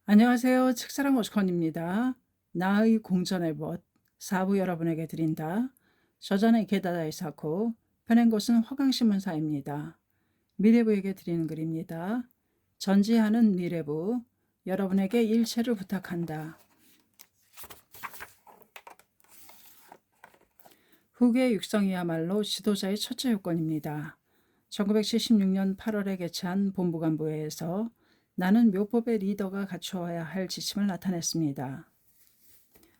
안녕하세요. 책사랑 오스컨입니다. 나의 공전의 벗 4부 여러분에게 드린다. 저자는 게다다 이사코, 펴낸 곳은 화강신문사입니다. 미래부에게 드리는 글입니다. 전지하는 미래부, 여러분에게 일체를 부탁한다. 후계의 육성이야말로 지도자의 첫째 요건입니다. 1976년 8월에 개최한 본부간부회에서 나는 묘법의 리더가 갖추어야 할 지침을 나타냈습니다.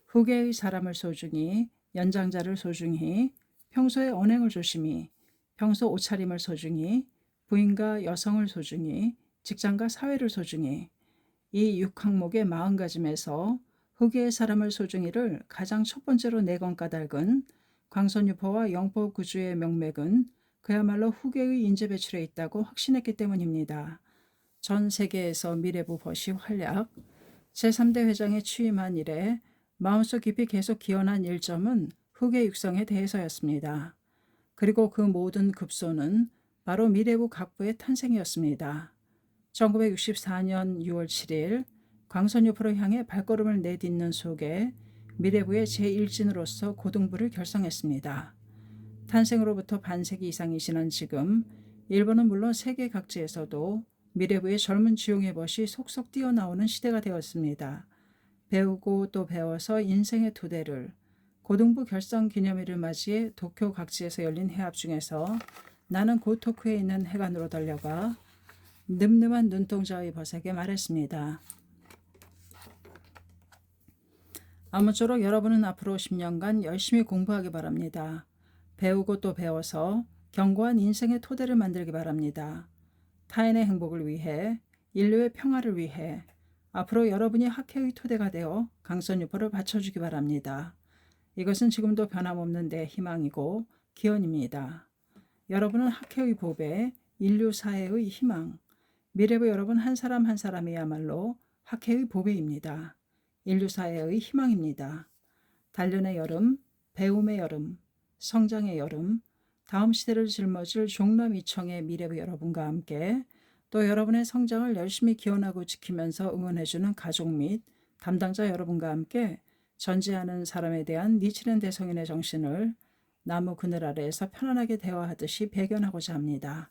후계의 사람을 소중히, 연장자를 소중히, 평소의 언행을 조심히, 평소 옷차림을 소중히, 부인과 여성을 소중히, 직장과 사회를 소중히, 이 6항목의 40가짐에서 후계의 사람을 소중히를 가장 첫 번째로 내건 까닭은 광선유포와 영법구주의 명맥은 그야말로 후계의 인재 배출에 있다고 확신했기 때문입니다. 전 세계에서 미래부 벗이 활약, 제3대 회장에 취임한 이래 마음속 깊이 계속 기원한 일점은 후계 육성에 대해서였습니다. 그리고 그 모든 급소는 바로 미래부 각부의 탄생이었습니다. 1964년 6월 7일 광선유포를 향해 발걸음을 내딛는 속에 미래부의 제1진으로서 고등부를 결성했습니다. 탄생으로부터 반세기 이상이 지난 지금 일본은 물론 세계 각지에서도 미래부의 젊은 지용의 벗이 속속 뛰어나오는 시대가 되었습니다. 배우고 또 배워서 인생의 토대를 고등부 결성 기념일을 맞이해 도쿄 각지에서 열린 회합 중에서 나는 고토쿠에 있는 해관으로 달려가 늠름한 눈동자의 벗에게 말했습니다. 아무쪼록 여러분은 앞으로 10년간 열심히 공부하기 바랍니다. 배우고 또 배워서 견고한 인생의 토대를 만들기 바랍니다. 타인의 행복을 위해, 인류의 평화를 위해 앞으로 여러분이 학회의 토대가 되어 강선유포를 받쳐주기 바랍니다. 이것은 지금도 변함없는 내 희망이고 기원입니다. 여러분은 학회의 보배, 인류 사회의 희망, 미래부 여러분 한 사람 한 사람이야말로 학회의 보배입니다. 인류 사회의 희망입니다. 단련의 여름, 배움의 여름, 성장의 여름, 다음 시대를 짊어질 종남이청의 미래부 여러분과 함께 또 여러분의 성장을 열심히 기원하고 지키면서 응원해주는 가족 및 담당자 여러분과 함께 전지하는 사람에 대한 니치는 대성인의 정신을 나무 그늘 아래에서 편안하게 대화하듯이 배견하고자 합니다.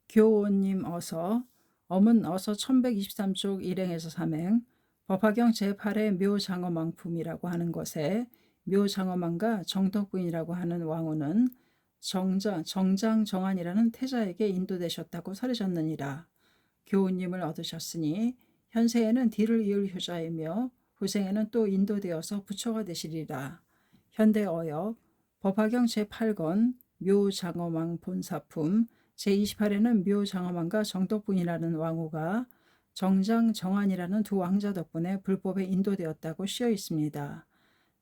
교호님 어서, 엄은 어서 1123쪽 일행에서 삼행, 법화경 제8의 묘장어망품이라고 하는 것에 묘장어망과 정덕부인이라고 하는 왕후는 정장정안이라는 태자에게 인도되셨다고 설해졌느니라. 교우님을 얻으셨으니 현세에는 뒤를 이을 효자이며 후생에는 또 인도되어서 부처가 되시리라. 현대어역 법화경 제8권 묘장어망 본사품 제28에는 묘장어망과 정덕분이라는 왕후가 정장정안이라는 두 왕자 덕분에 불법에 인도되었다고 쓰여 있습니다.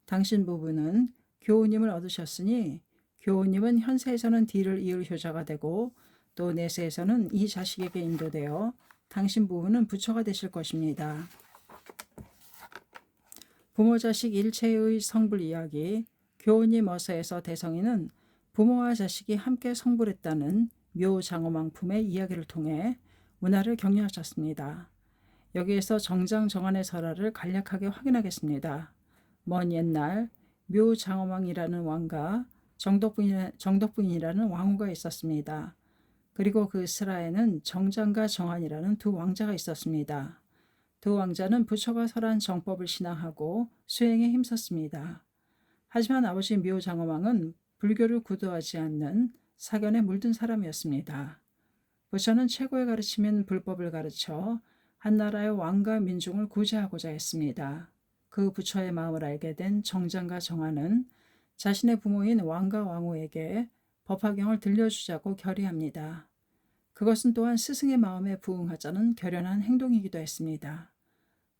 당신 부부는 교우님을 얻으셨으니 교우님은 현세에서는 뒤를 이을 효자가 되고 또 내세에서는 이 자식에게 인도되어 당신 부부는 부처가 되실 것입니다. 부모 자식 일체의 성불 이야기, 교우님 어서에서 대성이는 부모와 자식이 함께 성불했다는 묘장어망품의 이야기를 통해 문화를 격려하셨습니다. 여기에서 정장정안의 설화를 간략하게 확인하겠습니다. 먼 옛날 묘장어망이라는 왕과 정덕분이라는 왕후가 있었습니다. 그리고 그 슬하에는 정장과 정안이라는 두 왕자가 있었습니다. 두 왕자는 부처가 설한 정법을 신앙하고 수행에 힘썼습니다. 하지만 아버지 묘장어망은 불교를 구도하지 않는 사견에 물든 사람이었습니다. 부처는 최고의 가르침인 불법을 가르쳐 한나라의 왕과 민중을 구제하고자 했습니다. 그 부처의 마음을 알게 된 정장과 정안은 자신의 부모인 왕과 왕후에게 법화경을 들려주자고 결의합니다. 그것은 또한 스승의 마음에 부응하자는 결연한 행동이기도 했습니다.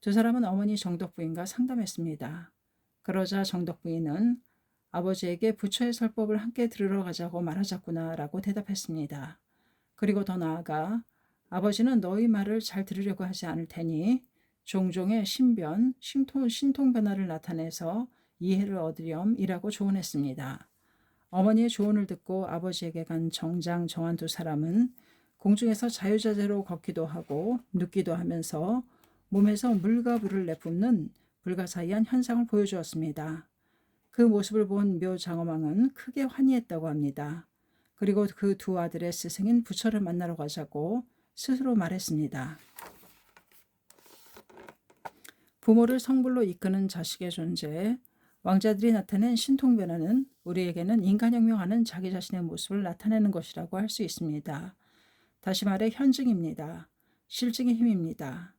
두 사람은 어머니 정덕부인과 상담했습니다. 그러자 정덕부인은 아버지에게 부처의 설법을 함께 들으러 가자고 말하자꾸나 라고 대답했습니다. 그리고 더 나아가 아버지는 너희 말을 잘 들으려고 하지 않을 테니 종종의 신변, 신통 변화를 나타내서 이해를 얻으렴이라고 조언했습니다. 어머니의 조언을 듣고 아버지에게 간 정장 정한 두 사람은 공중에서 자유자재로 걷기도 하고 눕기도 하면서 몸에서 물과 불을 내뿜는 불가사의한 현상을 보여주었습니다. 그 모습을 본 묘장엄왕은 크게 환희했다고 합니다. 그리고 그 두 아들의 스승인 부처를 만나러 가자고 스스로 말했습니다. 부모를 성불로 이끄는 자식의 존재, 왕자들이 나타낸 신통변화는 우리에게는 인간혁명하는 자기 자신의 모습을 나타내는 것이라고 할 수 있습니다. 다시 말해 현증입니다. 실증의 힘입니다.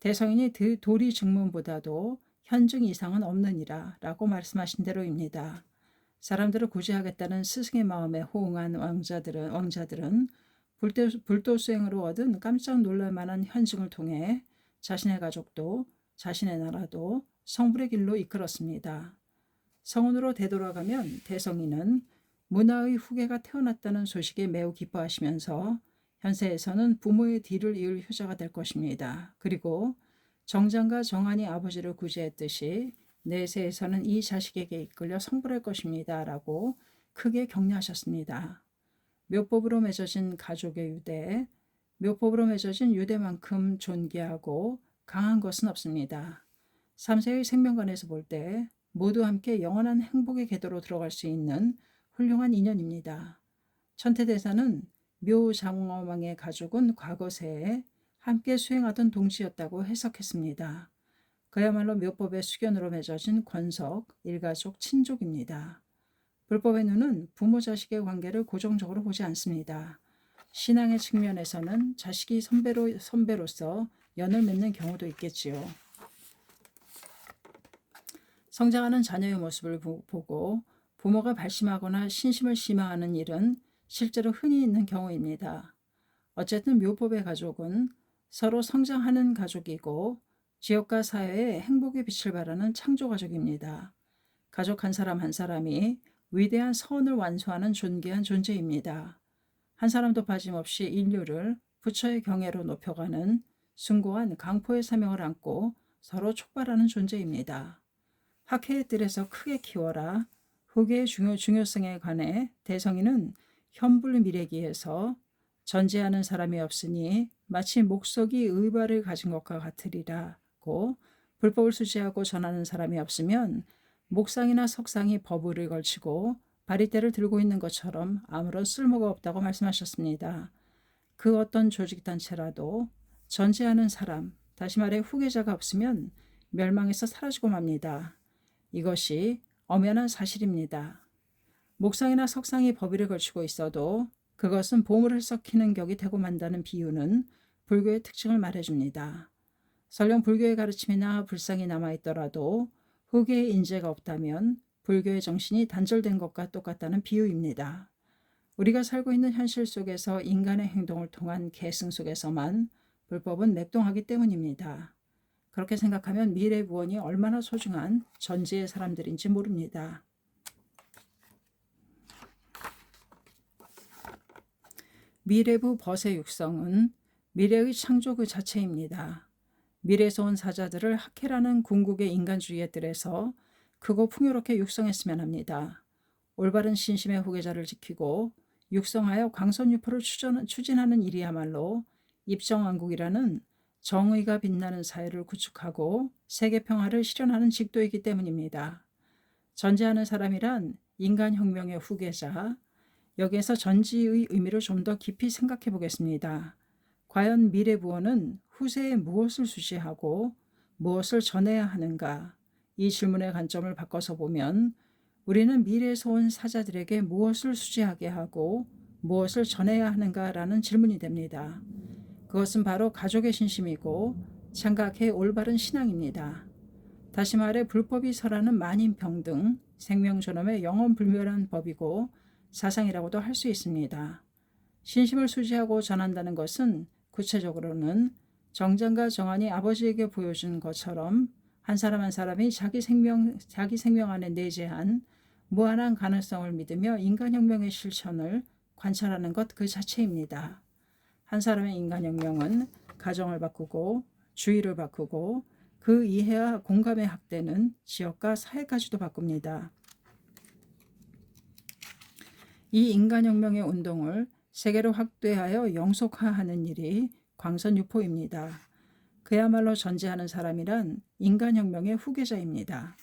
대성인이 도리 증문보다도 현증 이상은 없느니라 라고 말씀하신 대로입니다. 사람들을 구제하겠다는 스승의 마음에 호응한 왕자들은 불도 수행으로 얻은 깜짝 놀랄 만한 현증을 통해 자신의 가족도 자신의 나라도 성불의 길로 이끌었습니다. 성운으로 되돌아가면 대성인은 문화의 후계가 태어났다는 소식에 매우 기뻐하시면서 현세에서는 부모의 뒤를 이을 효자가 될 것입니다. 그리고 정장과 정한이 아버지를 구제했듯이 내세에서는 이 자식에게 이끌려 성불할 것입니다. 라고 크게 격려하셨습니다. 묘법으로 맺어진 가족의 유대, 묘법으로 맺어진 유대만큼 존귀하고 강한 것은 없습니다. 3세의 생명관에서 볼 때 모두 함께 영원한 행복의 궤도로 들어갈 수 있는 훌륭한 인연입니다. 천태대사는 묘장엄왕의 가족은 과거세에 함께 수행하던 동지였다고 해석했습니다. 그야말로 묘법의 수견으로 맺어진 권석, 일가족, 친족입니다. 불법의 눈은 부모 자식의 관계를 고정적으로 보지 않습니다. 신앙의 측면에서는 자식이 선배로서 연을 맺는 경우도 있겠지요. 성장하는 자녀의 모습을 보고 부모가 발심하거나 신심을 심화하는 일은 실제로 흔히 있는 경우입니다. 어쨌든 묘법의 가족은 서로 성장하는 가족이고 지역과 사회에 행복의 빛을 발하는 창조가족입니다. 가족 한 사람 한 사람이 위대한 서원을 완수하는 존귀한 존재입니다. 한 사람도 빠짐없이 인류를 부처의 경애로 높여가는 숭고한 강포의 사명을 안고 서로 촉발하는 존재입니다. 학회의 뜰에서 크게 키워라. 후계의 중요성에 관해 대성인은 현불미래기에서 전제하는 사람이 없으니 마치 목석이 의발을 가진 것과 같으리라고 불법을 수지하고 전하는 사람이 없으면 목상이나 석상이 법을 걸치고 바리떼를 들고 있는 것처럼 아무런 쓸모가 없다고 말씀하셨습니다. 그 어떤 조직단체라도 전제하는 사람, 다시 말해 후계자가 없으면 멸망해서 사라지고 맙니다. 이것이 엄연한 사실입니다. 목상이나 석상이 법의를 걸치고 있어도 그것은 보물을 썩히는 격이 되고 만다는 비유는 불교의 특징을 말해줍니다. 설령 불교의 가르침이나 불상이 남아있더라도 후계의 인재가 없다면 불교의 정신이 단절된 것과 똑같다는 비유입니다. 우리가 살고 있는 현실 속에서 인간의 행동을 통한 계승 속에서만 불법은 맥동하기 때문입니다. 그렇게 생각하면 미래 부원이 얼마나 소중한 전지의 사람들인지 모릅니다. 미래부 벗의 육성은 미래의 창조 그 자체입니다. 미래에서 온 사자들을 학회라는 궁극의 인간주의의 뜰에서 크고 풍요롭게 육성했으면 합니다. 올바른 신심의 후계자를 지키고 육성하여 강선유포를 추진하는 일이야말로 입정왕국이라는 정의가 빛나는 사회를 구축하고 세계평화를 실현하는 직도이기 때문입니다. 전제하는 사람이란 인간혁명의 후계자, 여기에서 전지의 의미를 좀 더 깊이 생각해 보겠습니다. 과연 미래부원은 후세에 무엇을 수시하고 무엇을 전해야 하는가? 이 질문의 관점을 바꿔서 보면 우리는 미래에서 온 사자들에게 무엇을 수지하게 하고 무엇을 전해야 하는가라는 질문이 됩니다. 그것은 바로 가족의 신심이고 창각의 올바른 신앙입니다. 다시 말해 불법이 설하는 만인평등, 생명존엄의 영원불멸한 법이고 사상이라고도 할 수 있습니다. 신심을 수지하고 전한다는 것은 구체적으로는 정장과 정한이 아버지에게 보여준 것처럼 한 사람 한 사람이 자기 생명 안에 내재한 무한한 가능성을 믿으며 인간혁명의 실천을 관찰하는 것 그 자체입니다. 한 사람의 인간혁명은 가정을 바꾸고 주의를 바꾸고 그 이해와 공감의 학대는 지역과 사회까지도 바꿉니다. 이 인간혁명의 운동을 세계로 확대하여 영속화하는 일이 광선 유포입니다. 그야말로 전제하는 사람이란 인간혁명의 후계자입니다.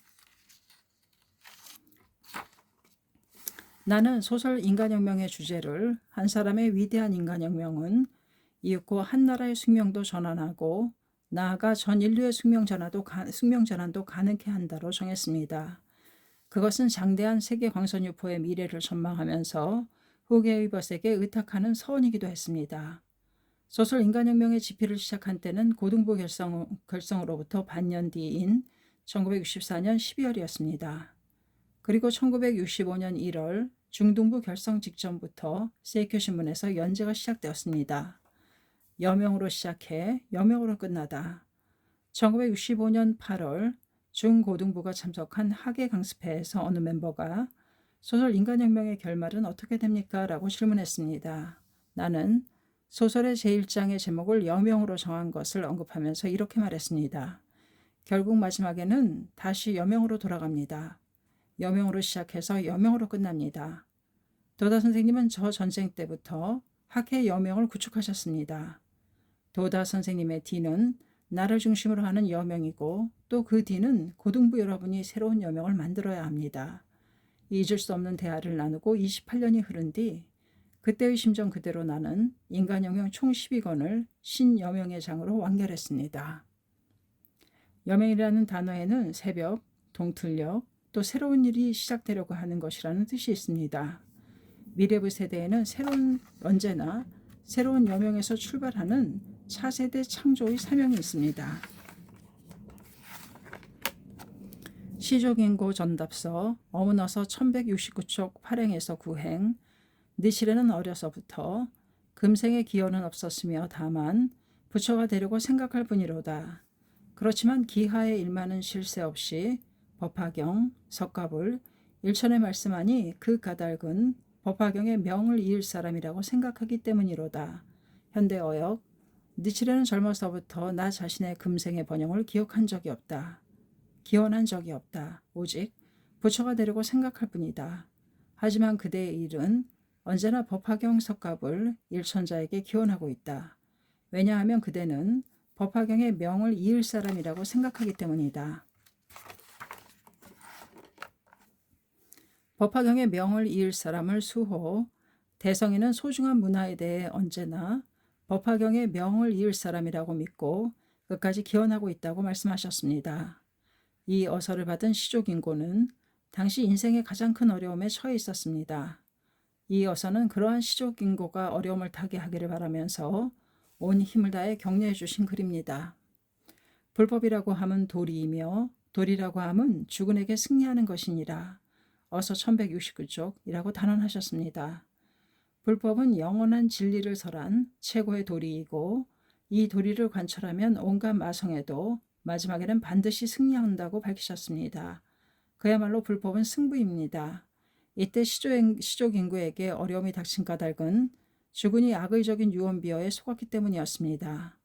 나는 소설 인간혁명의 주제를 한 사람의 위대한 인간혁명은 이윽고 한 나라의 숙명도 전환하고 나아가 전 인류의 숙명전환도 가능케 한다로 정했습니다. 그것은 장대한 세계 광선 유포의 미래를 전망하면서 후계의 벗에게 의탁하는 서원이기도 했습니다. 소설 인간혁명의 집필을 시작한 때는 고등부 결성으로부터 반년 뒤인 1964년 12월이었습니다. 그리고 1965년 1월 중등부 결성 직전부터 세이쿄 신문에서 연재가 시작되었습니다. 여명으로 시작해 여명으로 끝나다. 1965년 8월 중고등부가 참석한 학예 강습회에서 어느 멤버가 소설 인간혁명의 결말은 어떻게 됩니까? 라고 질문했습니다. 나는 소설의 제1장의 제목을 여명으로 정한 것을 언급하면서 이렇게 말했습니다. 결국 마지막에는 다시 여명으로 돌아갑니다. 여명으로 시작해서 여명으로 끝납니다. 도다 선생님은 저 전쟁 때부터 학회 여명을 구축하셨습니다. 도다 선생님의 D는 나를 중심으로 하는 여명이고 또 그 D는 고등부 여러분이 새로운 여명을 만들어야 합니다. 잊을 수 없는 대화를 나누고 28년이 흐른 뒤 그때의 심정 그대로 나는 인간혁명 총 12권을 신여명의 장으로 완결했습니다. 여명이라는 단어에는 새벽, 동틀녘, 또 새로운 일이 시작되려고 하는 것이라는 뜻이 있습니다. 미래부 세대에는 언제나 새로운 여명에서 출발하는 차세대 창조의 사명이 있습니다. 시족인고 전답서 어문어서 1169쪽 8행에서 9행 니실에는 어려서부터 금생의 기여는 없었으며 다만 부처가 되려고 생각할 뿐이로다. 그렇지만 기하의 일만은 실세 없이 법화경, 석가불, 일천에 말씀하니 그 까닭은 법화경의 명을 이을 사람이라고 생각하기 때문이로다. 현대어역 니칠에는 젊어서부터 나 자신의 금생의 번영을 기억한 적이 없다. 기원한 적이 없다. 오직 부처가 되려고 생각할 뿐이다. 하지만 그대의 일은 언제나 법화경 석갑을 일천자에게 기원하고 있다. 왜냐하면 그대는 법화경의 명을 이을 사람이라고 생각하기 때문이다. 법화경의 명을 이을 사람을 수호, 대성이는 소중한 문화에 대해 언제나 법화경의 명을 이을 사람이라고 믿고 끝까지 기원하고 있다고 말씀하셨습니다. 이 어서를 받은 시족인고는 당시 인생의 가장 큰 어려움에 처해 있었습니다. 이 어서는 그러한 시족인고가 어려움을 타게 하기를 바라면서 온 힘을 다해 격려해 주신 글입니다. 불법이라고 함은 도리이며 도리라고 함은 주군에게 승리하는 것이니라. 어서 1169쪽이라고 단언하셨습니다. 불법은 영원한 진리를 설한 최고의 도리이고 이 도리를 관철하면 온갖 마성에도 마지막에는 반드시 승리한다고 밝히셨습니다. 그야말로 불법은 승부입니다. 이때 시족인구에게 어려움이 닥친 까닭은 주군이 악의적인 유언비어에 속았기 때문이었습니다.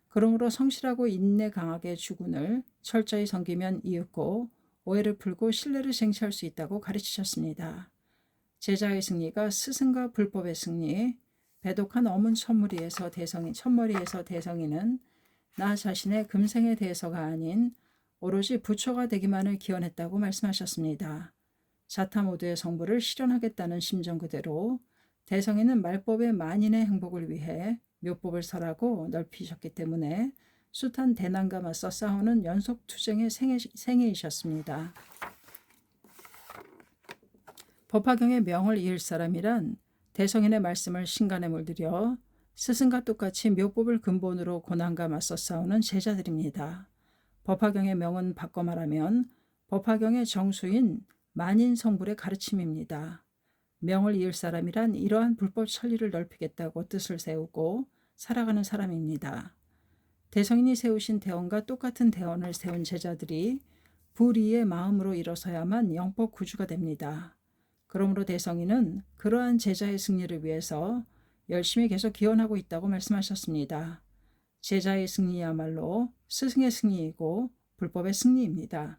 그러므로 성실하고 인내 강하게 주군을 철저히 섬기면 이윽고 오해를 풀고 신뢰를 쟁취할 수 있다고 가르치셨습니다. 제자의 승리가 스승과 불법의 승리, 배독한 어문 첫머리에서 대성이는 나 자신의 금생에 대해서가 아닌 오로지 부처가 되기만을 기원했다고 말씀하셨습니다. 자타 모두의 성부를 실현하겠다는 심정 그대로 대성이는 말법의 만인의 행복을 위해 묘법을 설하고 넓히셨기 때문에 숱한 대난과 맞서 싸우는 연속 투쟁의 생애이셨습니다. 법화경의 명을 이을 사람이란 대성인의 말씀을 신간에 물들여 스승과 똑같이 묘법을 근본으로 고난과 맞서 싸우는 제자들입니다. 법화경의 명은 바꿔 말하면 법화경의 정수인 만인성불의 가르침입니다. 명을 이을 사람이란 이러한 불법 천리를 넓히겠다고 뜻을 세우고 살아가는 사람입니다. 대성인이 세우신 대원과 똑같은 대원을 세운 제자들이 불의의 마음으로 일어서야만 영법 구주가 됩니다. 그러므로 대성인은 그러한 제자의 승리를 위해서 열심히 계속 기원하고 있다고 말씀하셨습니다. 제자의 승리야말로 스승의 승리이고 불법의 승리입니다.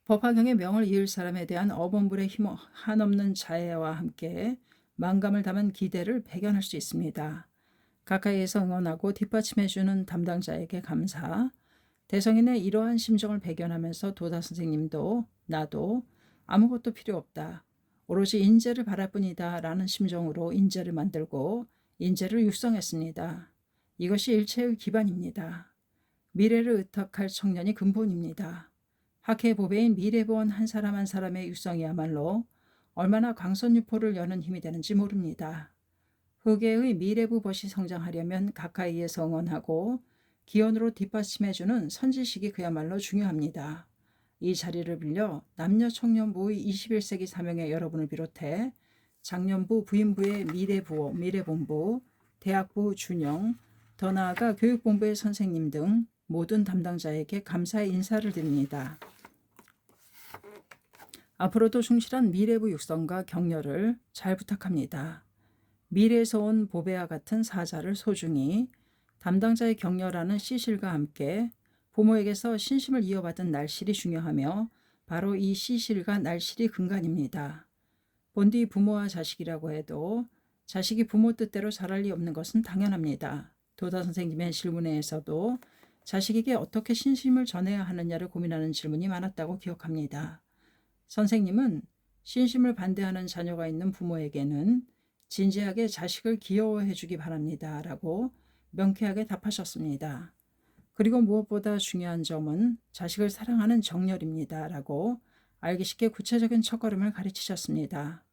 법화경의 명을 이을 사람에 대한 어범불의 힘 한없는 자애와 함께 만감을 담은 기대를 배견할 수 있습니다. 가까이에서 응원하고 뒷받침해주는 담당자에게 감사. 대성인의 이러한 심정을 배견하면서 도다 선생님도 나도 아무것도 필요 없다. 오로지 인재를 바랄 뿐이다 라는 심정으로 인재를 만들고 인재를 육성했습니다. 이것이 일체의 기반입니다. 미래를 의탁할 청년이 근본입니다. 학회 보배인 미래보원 한 사람 한 사람의 육성이야말로 얼마나 광선유포를 여는 힘이 되는지 모릅니다. 흑계의 미래부 벗이 성장하려면 가까이에서 응원하고 기원으로 뒷받침해주는 선지식이 그야말로 중요합니다. 이 자리를 빌려 남녀 청년부의 21세기 사명의 여러분을 비롯해 장년부, 부인부의 미래부호, 미래본부, 대학부 준영, 더 나아가 교육본부의 선생님 등 모든 담당자에게 감사의 인사를 드립니다. 앞으로도 충실한 미래부 육성과 격려를 잘 부탁합니다. 미래에서 온 보배와 같은 사자를 소중히 담당자의 격려라는 시실과 함께 부모에게서 신심을 이어받은 날실이 중요하며 바로 이 시실과 날실이 근간입니다. 본디 부모와 자식이라고 해도 자식이 부모 뜻대로 자랄 리 없는 것은 당연합니다. 도다 선생님의 질문에서도 자식에게 어떻게 신심을 전해야 하느냐를 고민하는 질문이 많았다고 기억합니다. 선생님은 신심을 반대하는 자녀가 있는 부모에게는 진지하게 자식을 귀여워해 주기 바랍니다. 라고 명쾌하게 답하셨습니다. 그리고 무엇보다 중요한 점은 자식을 사랑하는 정열입니다. 라고 알기 쉽게 구체적인 첫걸음을 가르치셨습니다.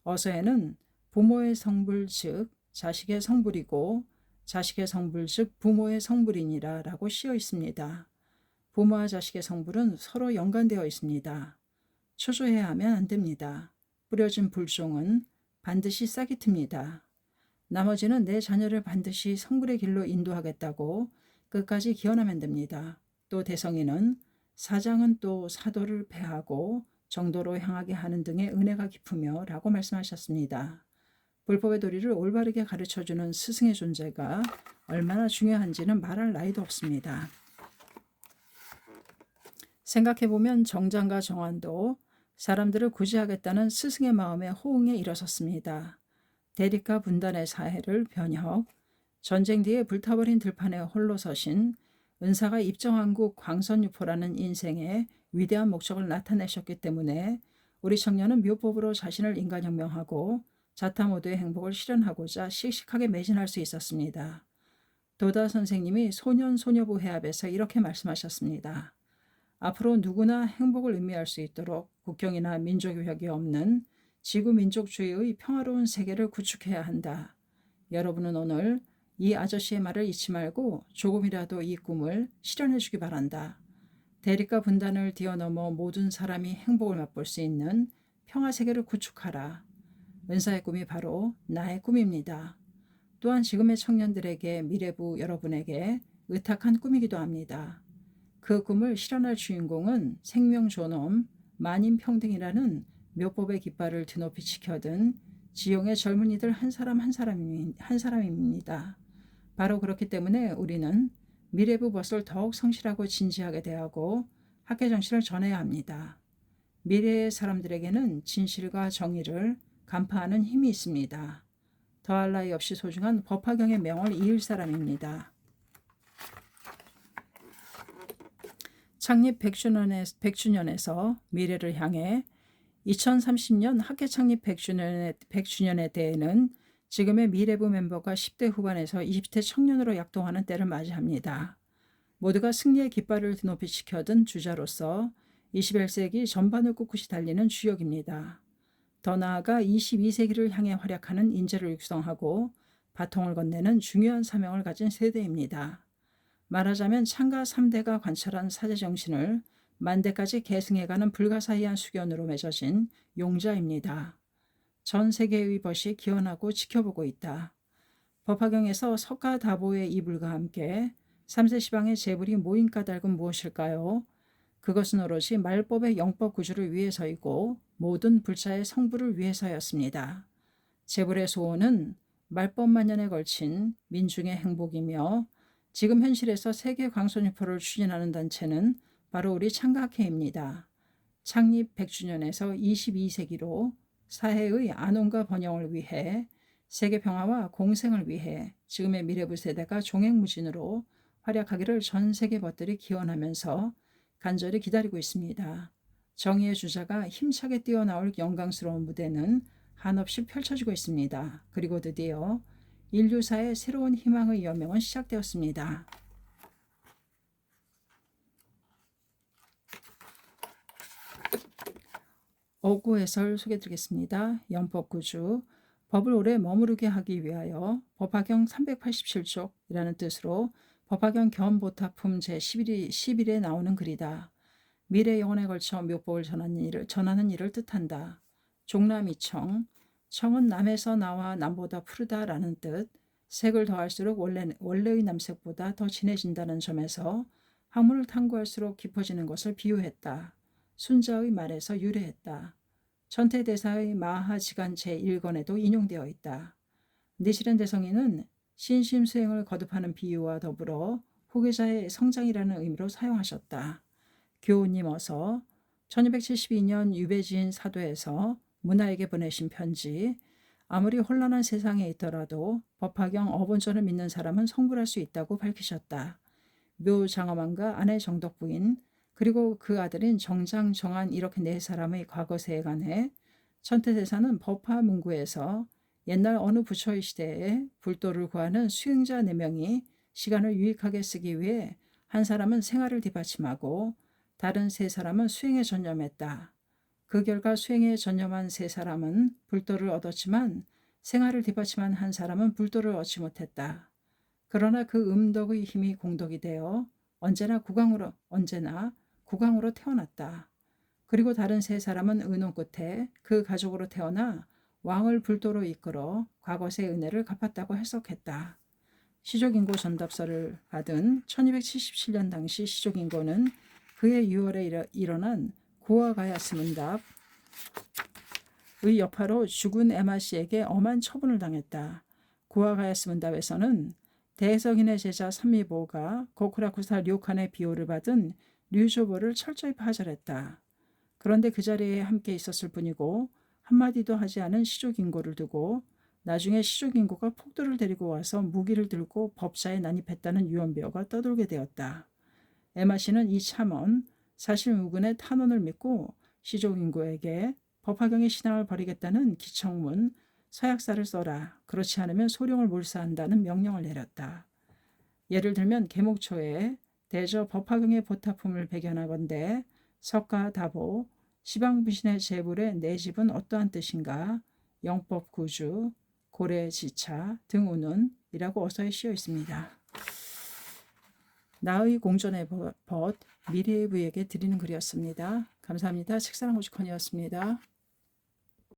어서에는 부모의 성불 즉 자식의 성불이고 자식의 성불 즉 부모의 성불이니라 라고 씌어 있습니다. 부모와 자식의 성불은 서로 연관되어 있습니다. 초조해야 하면 안 됩니다. 뿌려진 불종은 반드시 싹이 틉니다. 나머지는 내 자녀를 반드시 성불의 길로 인도하겠다고 끝까지 기원하면 됩니다. 또 대성이는 사장은 또 사도를 패하고 정도로 향하게 하는 등의 은혜가 깊으며 라고 말씀하셨습니다. 불법의 도리를 올바르게 가르쳐주는 스승의 존재가 얼마나 중요한지는 말할 나위도 없습니다. 생각해보면 정장과 정환도 사람들을 구제하겠다는 스승의 마음에 호응에 일어섰습니다. 대립과 분단의 사해를 변혁, 전쟁 뒤에 불타버린 들판에 홀로 서신 은사가 입정한국 광선유포라는 인생의 위대한 목적을 나타내셨기 때문에 우리 청년은 묘법으로 자신을 인간혁명하고 자타 모두의 행복을 실현하고자 씩씩하게 매진할 수 있었습니다. 도다 선생님이 소년소녀부 해합에서 이렇게 말씀하셨습니다. 앞으로 누구나 행복을 의미할 수 있도록 국경이나 민족유혁이 없는 지구민족주의의 평화로운 세계를 구축해야 한다. 여러분은 오늘 이 아저씨의 말을 잊지 말고 조금이라도 이 꿈을 실현해 주기 바란다. 대립과 분단을 뛰어넘어 모든 사람이 행복을 맛볼 수 있는 평화세계를 구축하라. 은사의 꿈이 바로 나의 꿈입니다. 또한 지금의 청년들에게 미래부 여러분에게 의탁한 꿈이기도 합니다. 그 꿈을 실현할 주인공은 생명존엄, 만인평등이라는 묘법의 깃발을 드높이 지켜든 지용의 젊은이들 한 사람 한 사람입니다. 바로 그렇기 때문에 우리는 미래부 벗을 더욱 성실하고 진지하게 대하고 학계 정신을 전해야 합니다. 미래의 사람들에게는 진실과 정의를 간파하는 힘이 있습니다. 더할 나위 없이 소중한 법화경의 명을 이을 사람입니다. 창립 100주년에서 미래를 향해 2030년 학회 창립 100주년에 대해는 지금의 미래부 멤버가 10대 후반에서 20대 청년으로 약동하는 때를 맞이합니다. 모두가 승리의 깃발을 드높이 지켜든 주자로서 21세기 전반을 꿋꿋이 달리는 주역입니다. 더 나아가 22세기를 향해 활약하는 인재를 육성하고 바통을 건네는 중요한 사명을 가진 세대입니다. 말하자면 창가 3대가 관철한 사제정신을 만대까지 계승해가는 불가사의한 수견으로 맺어진 용자입니다. 전 세계의 벗이 기원하고 지켜보고 있다. 법화경에서 석가다보의 이불과 함께 3세 시방의 재불이 모인 까닭은 무엇일까요? 그것은 오롯이 말법의 영법 구주를 위해서이고 모든 불자의 성불을 위해서였습니다. 재불의 소원은 말법만년에 걸친 민중의 행복이며 지금 현실에서 세계 광선유포를 추진하는 단체는 바로 우리 창가학회입니다. 창립 100주년에서 22세기로 사회의 안온과 번영을 위해 세계 평화와 공생을 위해 지금의 미래부 세대가 종횡무진으로 활약하기를 전 세계 벗들이 기원하면서 간절히 기다리고 있습니다. 정의의 주자가 힘차게 뛰어나올 영광스러운 무대는 한없이 펼쳐지고 있습니다. 그리고 드디어 인류사의 새로운 희망의 여명은 시작되었습니다. 어구 해설 소개드리겠습니다. 연법구주 법을 오래 머무르게 하기 위하여 법화경 387쪽이라는 뜻으로 법화경 겸보타품 제11에 나오는 글이다. 미래 영혼에 걸쳐 묘법을 전하는 일을 뜻한다. 종남이청, 청은 남에서 나와 남보다 푸르다라는 뜻, 색을 더할수록 원래의 남색보다 더 진해진다는 점에서 학문을 탐구할수록 깊어지는 것을 비유했다. 순자의 말에서 유래했다. 천태대사의 마하지간 제1권에도 인용되어 있다. 니시렌 대성인은 신심수행을 거듭하는 비유와 더불어 후계자의 성장이라는 의미로 사용하셨다. 교우님 어서 1272년 유배지인 사도에서 문하에게 보내신 편지. 아무리 혼란한 세상에 있더라도 법화경 어본전을 믿는 사람은 성불할 수 있다고 밝히셨다. 묘 장엄한과 아내 정덕 부인 그리고 그 아들인 정장 정한 이렇게 네 사람의 과거세에 관해 천태대사는 법화문구에서 옛날 어느 부처의 시대에 불도를 구하는 수행자 4명이 시간을 유익하게 쓰기 위해 한 사람은 생활을 뒷받침하고 다른 3사람은 수행에 전념했다. 그 결과 수행에 전념한 3사람은 불도를 얻었지만 생활을 뒷받침한 한 사람은 불도를 얻지 못했다. 그러나 그 음덕의 힘이 공덕이 되어 언제나 국왕으로 태어났다. 그리고 다른 3사람은 의논 끝에 그 가족으로 태어나 왕을 불도로 이끌어 과거세 은혜를 갚았다고 해석했다. 시족인고 전답서를 받은 1277년 당시 시족인고는 그의 6월에 일어난 고아가야스문답의 여파로 죽은 에마씨에게 엄한 처분을 당했다. 고아가야스문답에서는 대석인의 제자 산미보가 고쿠라쿠사 료칸의 비호를 받은 류조보를 철저히 파절했다. 그런데 그 자리에 함께 있었을 뿐이고 한마디도 하지 않은 시족인고를 두고 나중에 시족인고가 폭도를 데리고 와서 무기를 들고 법사에 난입했다는 유언비어가 떠돌게 되었다. 에마씨는 이 참언, 사실무근의 탄원을 믿고 시족인고에게 법화경의 신앙을 버리겠다는 기청문, 서약사를 써라. 그렇지 않으면 소령을 몰사한다는 명령을 내렸다. 예를 들면 계목초에 대저 법화경의 보타품을 배견하건대 석가다보, 시방부신의 제불의 내 집은 어떠한 뜻인가, 영법구주, 고래지차 등우는이라고 어서에 씌어 있습니다. 나의 공존의 벗, 미래의 부에게 드리는 글이었습니다. 감사합니다. 책사랑 오죽헌이었습니다.